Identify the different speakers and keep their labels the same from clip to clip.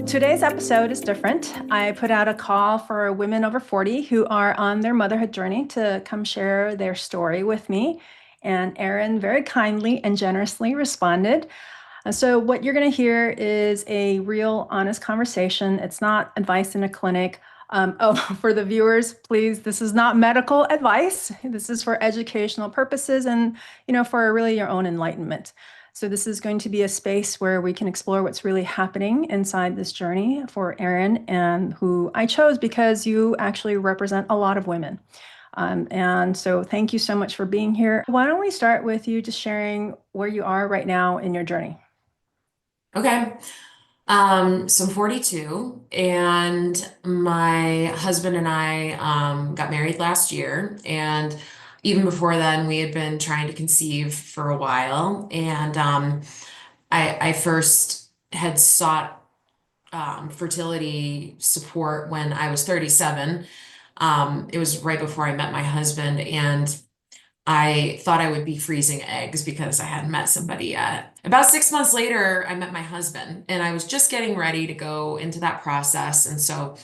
Speaker 1: Today's episode is different. I put out a call for women over 40 who are on their motherhood journey to come share their story with me. And Erin very kindly and generously responded. So, what you're going to hear is a real, honest conversation. It's not advice in a clinic. For the viewers, please, this is not medical advice. This is for educational purposes and, for really your own enlightenment. So this is going to be a space where we can explore what's really happening inside this journey for Erin, and who I chose because you actually represent a lot of women. And so thank you so much for being here. Why don't we start with you just sharing where you are right now in your journey?
Speaker 2: Okay. So I'm 42 and my husband and I got married last year. And even before then, we had been trying to conceive for a while. And I first had sought fertility support when I was 37. It was right before I met my husband. And I thought I would be freezing eggs because I hadn't met somebody yet. About 6 months later, I met my husband, and I was just getting ready to go into that process. And so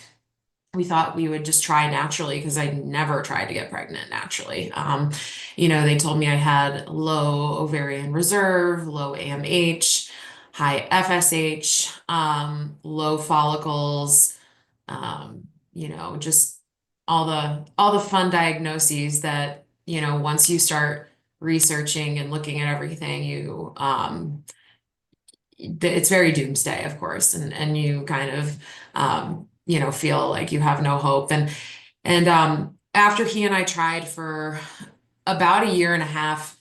Speaker 2: we thought we would just try naturally because I never tried to get pregnant naturally. They told me I had low ovarian reserve, low AMH, high FSH, low follicles, just all the fun diagnoses that, once you start researching and looking at everything, it's very doomsday, of course, and you kind of feel like you have no hope. And after he and I tried for about a year and a half,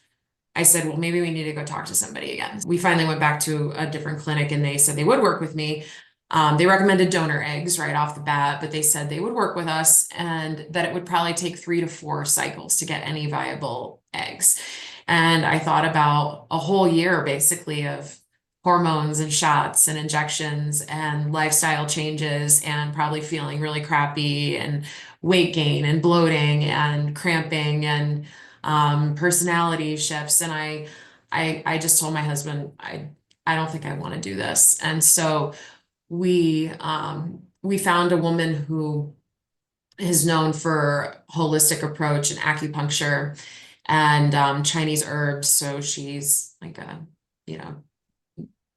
Speaker 2: I said, well, maybe we need to go talk to somebody again. We finally went back to a different clinic and they said they would work with me. They recommended donor eggs right off the bat, but they said they would work with us and that it would probably take 3 to 4 cycles to get any viable eggs. And I thought about a whole year basically of hormones and shots and injections and lifestyle changes and probably feeling really crappy and weight gain and bloating and cramping and personality shifts. And I just told my husband, I don't think I want to do this. And so we found a woman who is known for holistic approach and acupuncture and Chinese herbs. So she's like a, you know,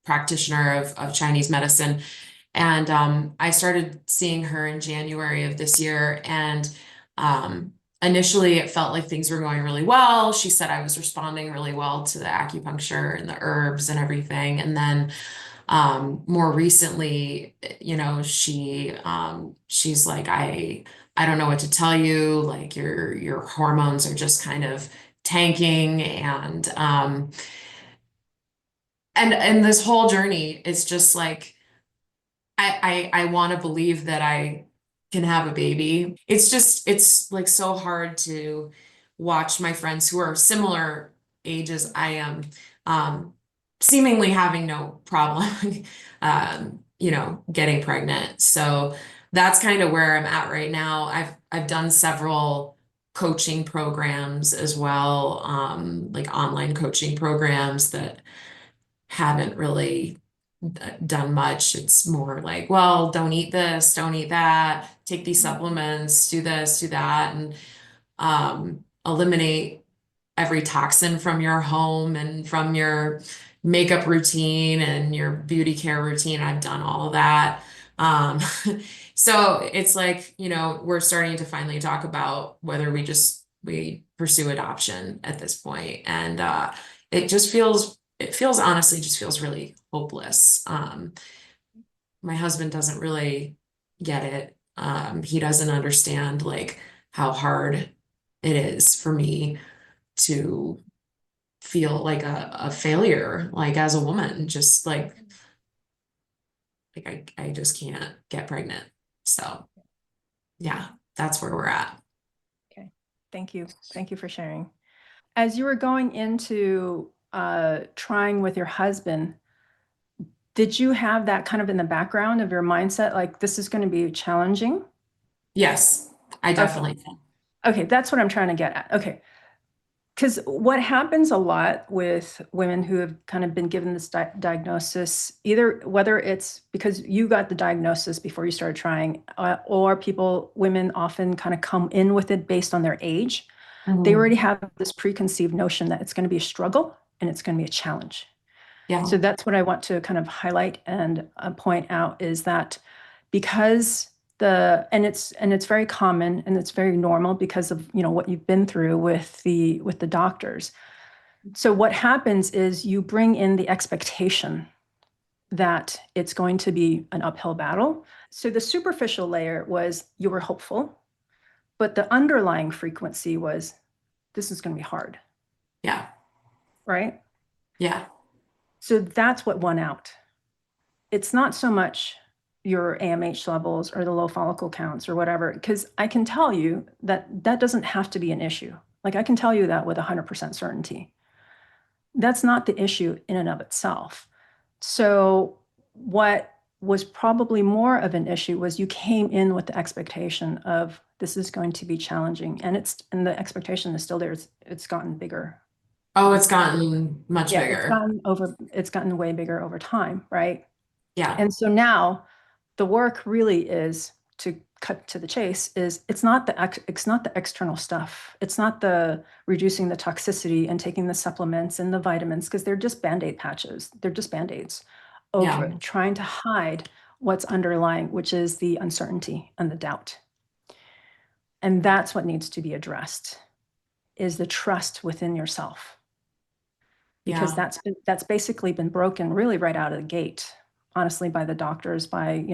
Speaker 2: practitioner of Chinese medicine. And I started seeing her in January of this year. And initially, it felt like things were going really well. She said I was responding really well to the acupuncture and the herbs and everything. And then more recently, she's like, I don't know what to tell you. Like your hormones are just kind of tanking, and this whole journey is just like I want to believe that I can have a baby. It's like so hard to watch my friends who are similar age as I am, um, seemingly having no problem, getting pregnant. So that's kind of where I'm at right now. I've done several coaching programs as well, like online coaching programs that haven't really done much. It's more like, well, don't eat this, don't eat that, take these supplements, do this, do that, and eliminate every toxin from your home and from your makeup routine and your beauty care routine. I've done all of that. Um, so it's like, we're starting to finally talk about whether we pursue adoption at this point. And it feels honestly just feels really hopeless. My husband doesn't really get it. He doesn't understand like how hard it is for me to feel like a failure, like as a woman, just like I just can't get pregnant. So yeah, that's where we're at.
Speaker 1: Okay, thank you. Thank you for sharing. As you were going into trying with your husband, did you have that kind of in the background of your mindset, like this is going to be challenging?
Speaker 2: Yes, I
Speaker 1: Okay.
Speaker 2: definitely can.
Speaker 1: Okay, that's what I'm trying to get at. Okay. Because what happens a lot with women who have kind of been given this diagnosis, either whether it's because you got the diagnosis before you started trying, or women often kind of come in with it based on their age. They
Speaker 2: Mhm.
Speaker 1: already have this preconceived notion that it's going to be a struggle and it's going to be a challenge. So
Speaker 2: Yeah.
Speaker 1: that's what I want to kind of highlight and point out is that because it's very common and it's very normal because of what you've been through with the doctors. So what happens is you bring in the expectation that it's going to be an uphill battle. So the superficial layer was you were hopeful, but the underlying frequency was this is going to be hard,
Speaker 2: Yeah.
Speaker 1: right?
Speaker 2: Yeah.
Speaker 1: So that's what won out. It's not so much your AMH levels or the low follicle counts or whatever, because I can tell you that that doesn't have to be an issue. Like I can tell you that with 100% certainty. That's not the issue in and of itself. So what was probably more of an issue was you came in with the expectation of this is going to be challenging, and the expectation is still there. It's gotten bigger.
Speaker 2: Oh, it's gotten much
Speaker 1: Yeah,
Speaker 2: bigger.
Speaker 1: it's gotten way bigger over time, right?
Speaker 2: Yeah.
Speaker 1: And so now the work really is to cut to the chase is it's not the external stuff. It's not the reducing the toxicity and taking the supplements and the vitamins because they're just band-aid patches. They're just band-aids over
Speaker 2: Yeah.
Speaker 1: it, trying to hide what's underlying, which is the uncertainty and the doubt. And that's what needs to be addressed is the trust within yourself because
Speaker 2: Yeah.
Speaker 1: that's basically been broken really right out of the gate, honestly, by the doctors, by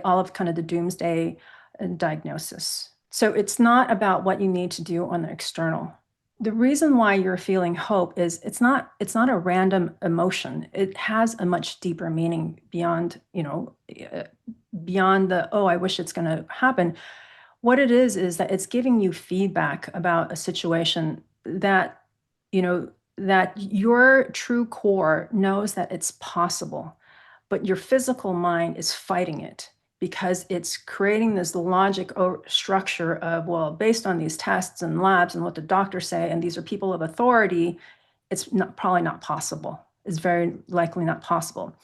Speaker 1: all of kind of the doomsday diagnosis. So it's not about what you need to do on the external. The reason why you're feeling hope is it's not a random emotion. It has a much deeper meaning beyond, beyond the, oh, I wish it's going to happen. What it is that it's giving you feedback about a situation you know, that your true core knows that it's possible, but your physical mind is fighting it because it's creating this logic or structure of, well, based on these tests and labs and what the doctors say, and these are people of authority, it's probably not possible. It's very likely not possible.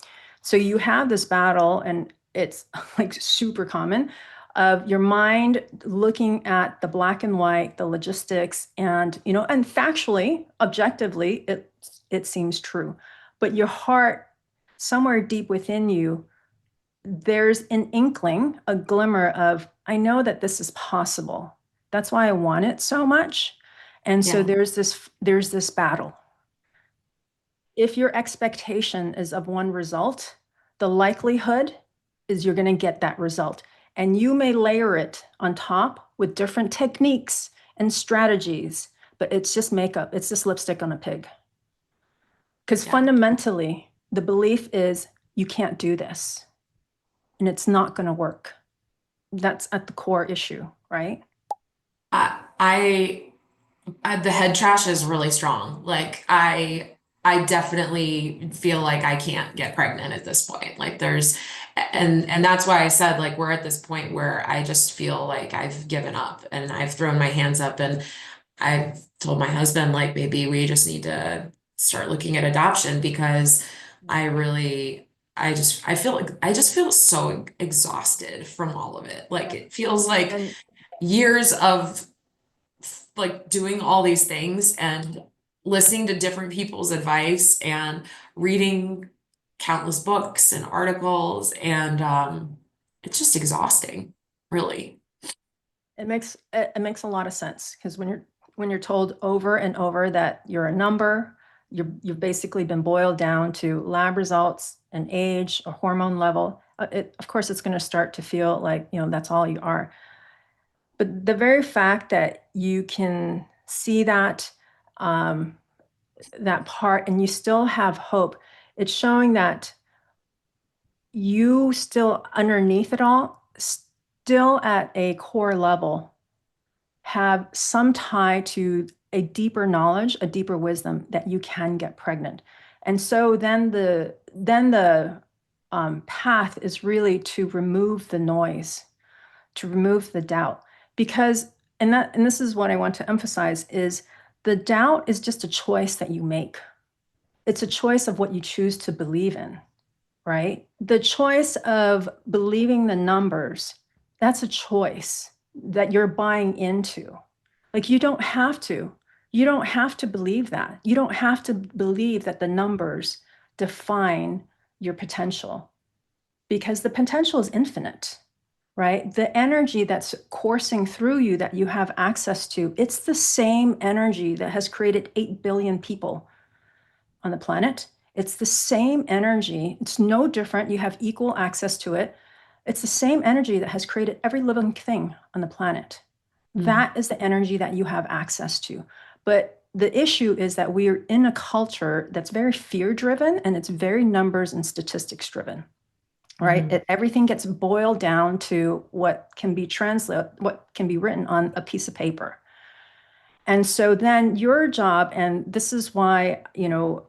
Speaker 1: So you have this battle, and it's like super common of your mind looking at the black and white, the logistics, and factually, objectively, it seems true. But your heart, somewhere deep within you, there's an inkling, a glimmer of, I know that this is possible. That's why I want it so much. And so
Speaker 2: Yeah.
Speaker 1: there's this battle. If your expectation is of one result, the likelihood is you're going to get that result. And you may layer it on top with different techniques and strategies, but it's just makeup. It's just lipstick on a pig. Because
Speaker 2: Yeah.
Speaker 1: fundamentally, the belief is you can't do this and it's not going to work. That's at the core issue, right?
Speaker 2: I the head trash is really strong. Like I definitely feel like I can't get pregnant at this point. Like there's and that's why I said like we're at this point where I just feel like I've given up and I've thrown my hands up and I've told my husband like maybe we just need to start looking at adoption because I really I just feel so exhausted from all of it. Like
Speaker 1: Yeah.
Speaker 2: it feels like
Speaker 1: And
Speaker 2: years of like doing all these things and listening to different people's advice and reading countless books and articles and it's just exhausting, really.
Speaker 1: it makes a lot of sense because when you're told over and over that you're a number, you've basically been boiled down to lab results, an age, a hormone level. Of course, it's going to start to feel like that's all you are. But the very fact that you can see um, that part and you still have hope, it's showing that you still underneath it all, still at a core level have some tie to a deeper knowledge, a deeper wisdom that you can get pregnant. And so then the path is really to remove the noise, to remove the doubt, because and this is what I want to emphasize is The doubt is just a choice that you make. It's a choice of what you choose to believe in, right? The choice of believing the numbers, that's a choice that you're buying into. Like you don't have to. You don't have to believe that. You don't have to believe that the numbers define your potential because the potential is infinite, right? The energy that's coursing through you that you have access to, it's the same energy that has created 8 billion people on the planet. It's the same energy. It's no different. You have equal access to it. It's the same energy that has created every living thing on the planet. That is the energy that you have access to. But the issue is that we are in a culture that's very fear driven and it's very numbers and statistics driven, right?
Speaker 2: Mhm.
Speaker 1: Everything gets boiled down to what can be translated, what can be written on a piece of paper. And so then your job, and this is why, the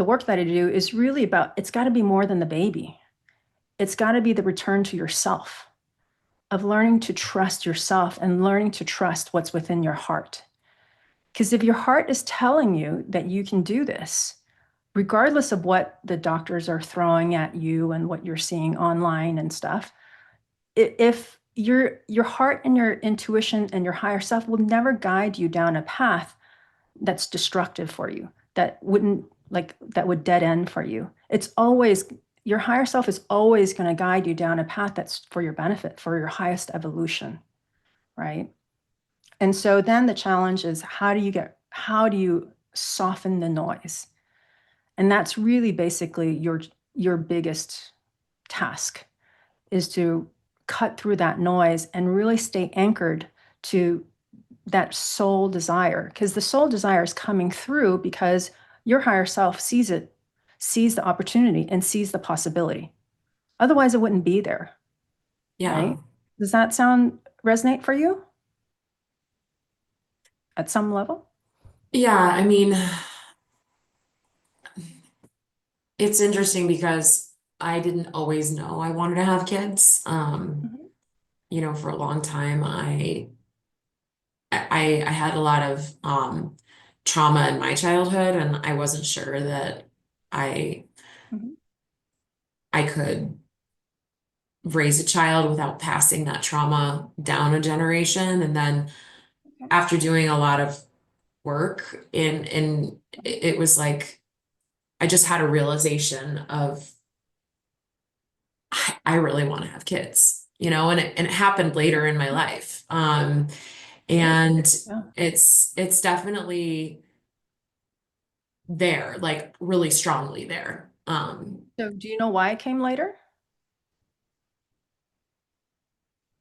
Speaker 1: work that I do is really about, it's got to be more than the baby. It's got to be the return to yourself, of learning to trust yourself and learning to trust what's within your heart. Because if your heart is telling you that you can do this, regardless of what the doctors are throwing at you and what you're seeing online and stuff, if your heart and your intuition and your higher self will never guide you down a path that's destructive for you, that would dead end for you. It's always, your higher self is always going to guide you down a path that's for your benefit, for your highest evolution, right? And so then the challenge is how do you soften the noise? And that's really basically your biggest task, is to cut through that noise and really stay anchored to that soul desire, because the soul desire is coming through because your higher self sees it, sees the opportunity, and sees the possibility. Otherwise, it wouldn't be there,
Speaker 2: Yeah.
Speaker 1: right? Does that sound resonate for you at some level?
Speaker 2: Yeah, I mean, it's interesting because I didn't always know I wanted to have kids.
Speaker 1: Mhm.
Speaker 2: For a long time, I had a lot of trauma in my childhood, and I wasn't sure that I
Speaker 1: Mhm.
Speaker 2: I could raise a child without passing that trauma down a generation. And then
Speaker 1: Okay.
Speaker 2: after doing a lot of work in it was like I just had a realization of I really want to have kids, and it happened later in my life.
Speaker 1: Great.
Speaker 2: And
Speaker 1: Yeah.
Speaker 2: it's definitely there, like really strongly there.
Speaker 1: So do you know why it came later?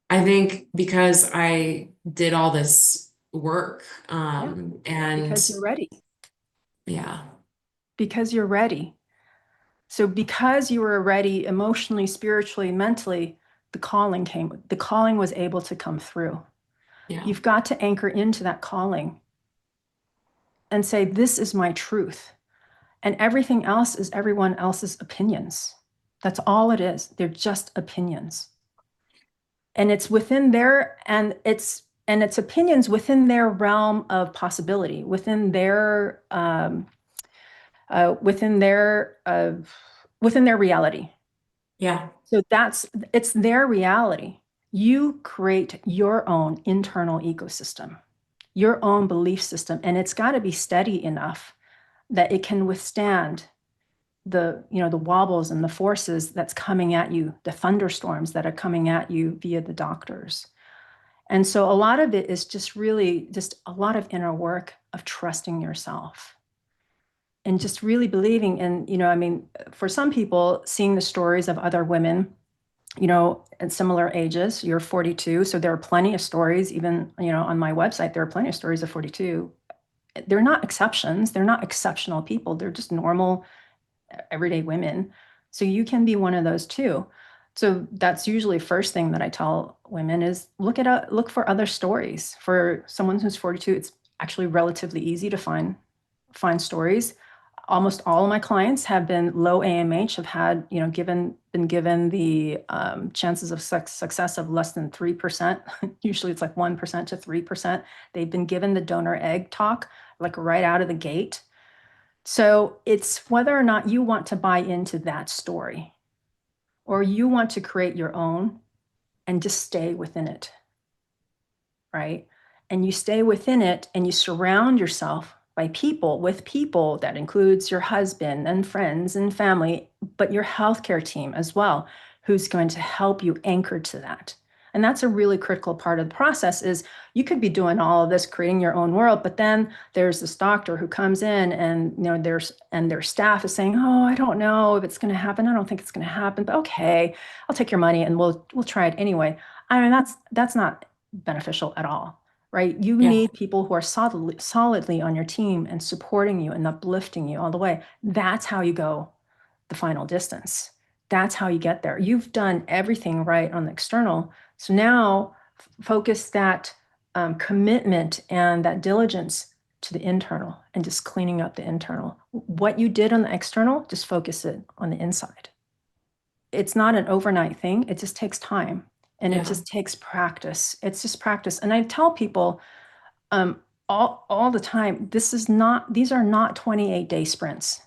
Speaker 2: I think because I did all this work,
Speaker 1: Yeah.
Speaker 2: and
Speaker 1: Because you're ready.
Speaker 2: yeah,
Speaker 1: Because you're ready. So because you were ready emotionally, spiritually, mentally, the calling was able to come through.
Speaker 2: yeah,
Speaker 1: You've got to anchor into that calling and say, this is my truth. And everything else is everyone else's opinions. That's all it is. They're just opinions. And it's within their, and it's opinions within their realm of possibility, within their, within their reality.
Speaker 2: yeah,
Speaker 1: So it's their reality. You create your own internal ecosystem, your own belief system, and it's got to be steady enough that it can withstand the wobbles and the forces that's coming at you, the thunderstorms that are coming at you via the doctors. And so a lot of it is just really just a lot of inner work of trusting yourself and just really believing in, I mean, for some people, seeing the stories of other women, at similar ages. You're 42, so there are plenty of stories, even, on my website, there are plenty of stories of 42. They're not exceptions. They're not exceptional people. They're just normal, everyday women. So you can be one of those too. So that's usually first thing that I tell women is look for other stories. For someone who's 42, it's actually relatively easy to find stories. Almost all of my clients have been low AMH, have had, been given the chances of success of less than 3%. Usually it's like 1% to 3%. They've been given the donor egg talk, like right out of the gate. So it's whether or not you want to buy into that story or you want to create your own and just stay within it, right? And you stay within it and you surround yourself with people that includes your husband and friends and family, but your healthcare team as well, who's going to help you anchor to that. And that's a really critical part of the process is you could be doing all of this, creating your own world, but then there's this doctor who comes in and their staff is saying, oh, I don't know if it's going to happen. I don't think it's going to happen, but okay, I'll take your money and we'll try it anyway. I mean, that's not beneficial at all, right? You
Speaker 2: Yeah.
Speaker 1: need people who are solidly on your team and supporting you and uplifting you all the way. That's how you go the final distance. That's how you get there. You've done everything right on the external. So now focus that commitment and that diligence to the internal and just cleaning up the internal. What you did on the external, just focus it on the inside. It's not an overnight thing. It just takes time and it
Speaker 2: Yeah.
Speaker 1: just takes practice. It's just practice. And I tell people all the time, these are not 28-day sprints.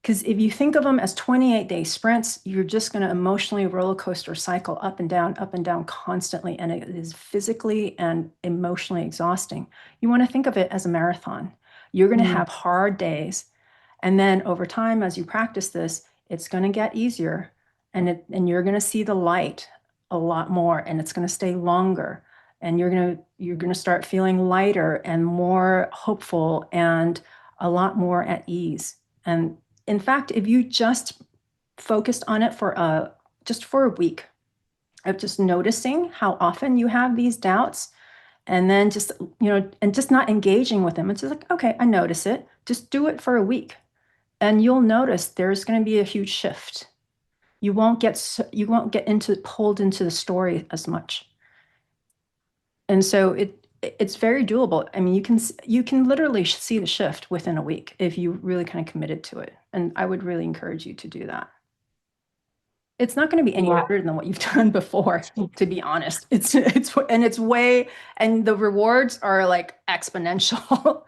Speaker 1: Because if you think of them as 28-day sprints, you're just going to emotionally roller coaster cycle up and down constantly. And it is physically and emotionally exhausting. You want to think of it as a marathon. You're going to
Speaker 2: Mm.
Speaker 1: have hard days. And then over time, as you practice this, it's going to get easier and you're going to see the light a lot more and it's going to stay longer. And you're going to start feeling lighter and more hopeful and a lot more at ease. And in fact, if you just focused on it just for a week of just noticing how often you have these doubts and then just, and just not engaging with them. It's just like, okay, I notice it. Just do it for a week and you'll notice there's going to be a huge shift. You won't get pulled into the story as much. And so it's very doable. I mean, you can literally see the shift within a week if you really kind of committed to it. And I would really encourage you to do that. It's not going to be any
Speaker 2: Yeah.
Speaker 1: harder than what you've done before, to be honest. And the rewards are like exponential.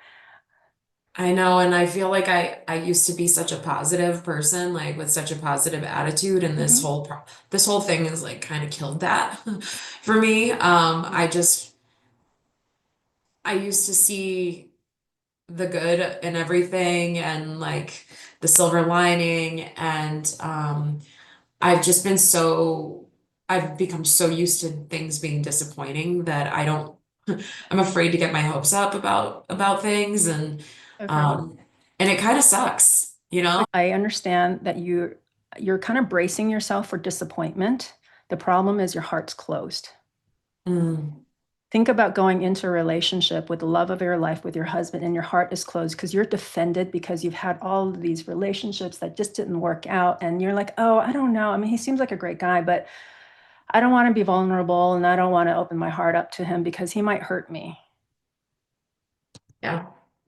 Speaker 2: I know, and I feel like I used to be such a positive person, like with such a positive attitude, and
Speaker 1: Mhm.
Speaker 2: this whole thing has like kind of killed that for me. I used to see the good in everything and like the silver lining, and I've become so used to things being disappointing that I don't I'm afraid to get my hopes up about things,
Speaker 1: Okay.
Speaker 2: um and it kind of sucks, you know?
Speaker 1: I understand that you're kind of bracing yourself for disappointment. The problem is your heart's closed.
Speaker 2: Mm,
Speaker 1: Think about going into a relationship with the love of your life with your husband and your heart is closed because you're defended because you've had all of these relationships that just didn't work out. And you're like, oh, I don't know. I mean, he seems like a great guy, but I don't want to be vulnerable and I don't want to open my heart up to him because he might hurt me.
Speaker 2: yeah,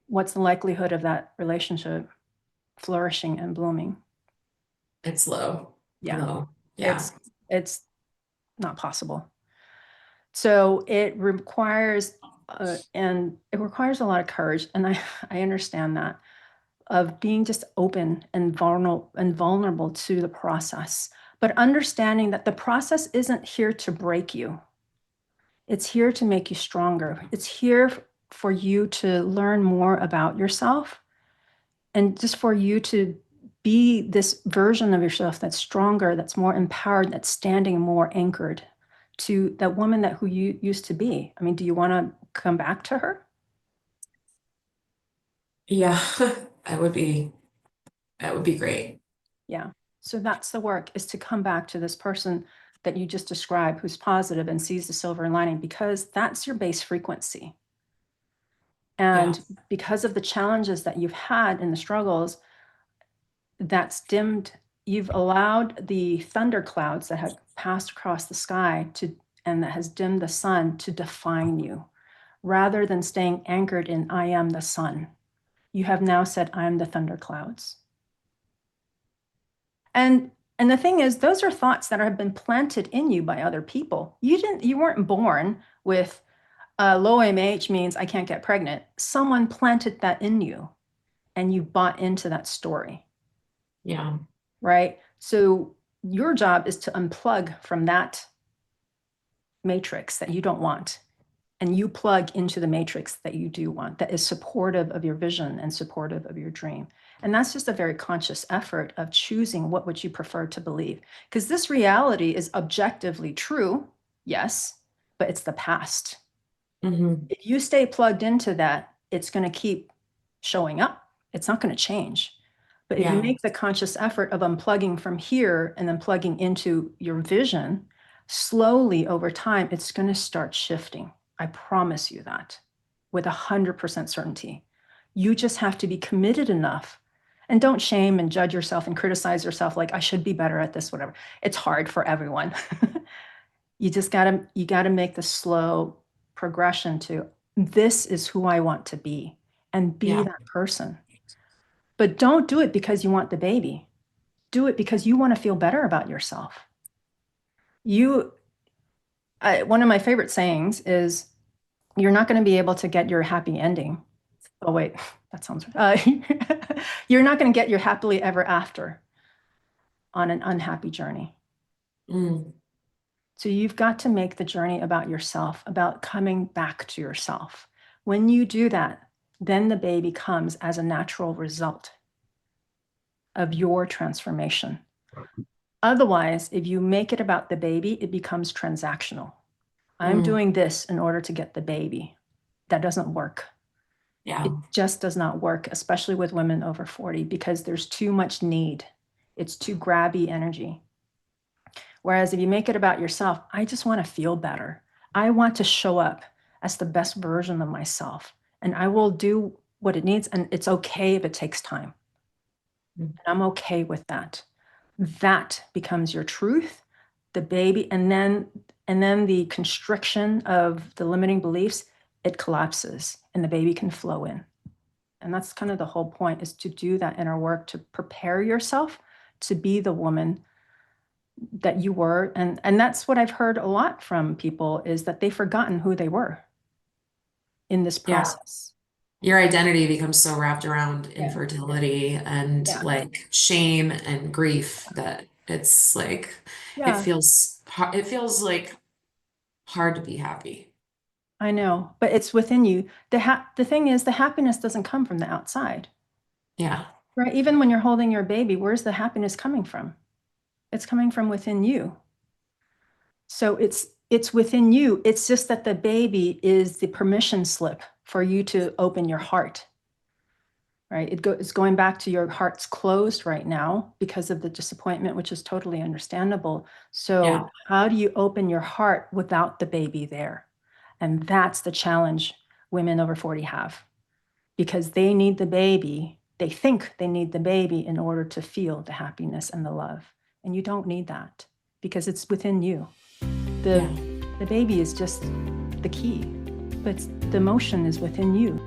Speaker 1: What's the likelihood of that relationship flourishing and blooming?
Speaker 2: it's low,
Speaker 1: Yeah,
Speaker 2: low. Yeah.
Speaker 1: it's it's not possible. So it requires a lot of courage, and I understand that of being just open and vulnerable to the process, but understanding that the process isn't here to break you. It's here to make you stronger. It's here for you to learn more about yourself and just for you to be this version of yourself that's stronger, that's more empowered, that's standing more anchored to that woman that who you used to be. I mean, do you want to come back to her?
Speaker 2: Yeah. That would be that would be great.
Speaker 1: Yeah. So that's the work is to come back to this person that you just described who's positive and sees the silver lining because that's your base frequency.
Speaker 2: Yeah.
Speaker 1: And because of the challenges that you've had and the struggles, that's dimmed, you've allowed the thunder clouds that have passed across the sky and that has dimmed the sun to define you rather than staying anchored in I am the sun. You have now said, I'm the thunderclouds. And the thing is, those are thoughts that have been planted in you by other people. You weren't born with low AMH means I can't get pregnant. Someone planted that in you and you bought into that story.
Speaker 2: Yeah.
Speaker 1: Right? So your job is to unplug from that matrix that you don't want, and you plug into the matrix that you do want, that is supportive of your vision and supportive of your dream. And that's just a very conscious effort of choosing what would you prefer to believe. Because this reality is objectively true, yes, but it's the past.
Speaker 2: Hmm.
Speaker 1: If you stay plugged into that, it's going to keep showing up. It's not going to change. But if you
Speaker 2: Yeah.
Speaker 1: make the conscious effort of unplugging from here and then plugging into your vision, slowly over time, it's going to start shifting. I promise you that with 100% certainty. You just have to be committed enough, and don't shame and judge yourself and criticize yourself like I should be better at this, whatever. It's hard for everyone. You gotta make the slow progression to this is who I want to be and be
Speaker 2: Yeah.
Speaker 1: that person. But don't do it because you want the baby. Do it because you want to feel better about yourself. You, one of my favorite sayings is, "You're not going to be able to get your happy ending." Oh wait, that sounds. You're not going to get your happily ever after on an unhappy journey.
Speaker 2: Mm.
Speaker 1: So you've got to make the journey about yourself, about coming back to yourself. When you do that, then the baby comes as a natural result of your transformation. Otherwise, if you make it about the baby, it becomes transactional. I'm
Speaker 2: Mm.
Speaker 1: doing this in order to get the baby. That doesn't work.
Speaker 2: Yeah.
Speaker 1: It just does not work, especially with women over 40, because there's too much need. It's too grabby energy. Whereas if you make it about yourself, I just want to feel better. I want to show up as the best version of myself, and I will do what it needs. And it's okay if it takes time.
Speaker 2: Mm.
Speaker 1: And I'm okay with that. That becomes your truth, the baby, and then the constriction of the limiting beliefs, it collapses and the baby can flow in. And that's kind of the whole point, is to do that inner work to prepare yourself to be the woman that you were. And that's what I've heard a lot from people, is that they've forgotten who they were in this
Speaker 2: Yeah.
Speaker 1: process.
Speaker 2: Your identity becomes so wrapped around
Speaker 1: Yeah.
Speaker 2: infertility and
Speaker 1: Yeah.
Speaker 2: like shame and grief that it's like
Speaker 1: Yeah,
Speaker 2: it feels like hard to be happy.
Speaker 1: I know, but it's within you. The thing is, the happiness doesn't come from the outside,
Speaker 2: Yeah.
Speaker 1: right? Even when you're holding your baby, where's the happiness coming from? It's coming from within you. So it's within you. It's just that the baby is the permission slip for you to open your heart, right? It's going back to your heart's closed right now because of the disappointment, which is totally understandable.
Speaker 2: Yeah.
Speaker 1: So how do you open your heart without the baby there? And that's the challenge women over 40 have, because they need the baby. They think they need the baby in order to feel the happiness and the love. And you don't need that because it's within you. The,
Speaker 2: Yeah.
Speaker 1: the baby is just the key, but the emotion is within you.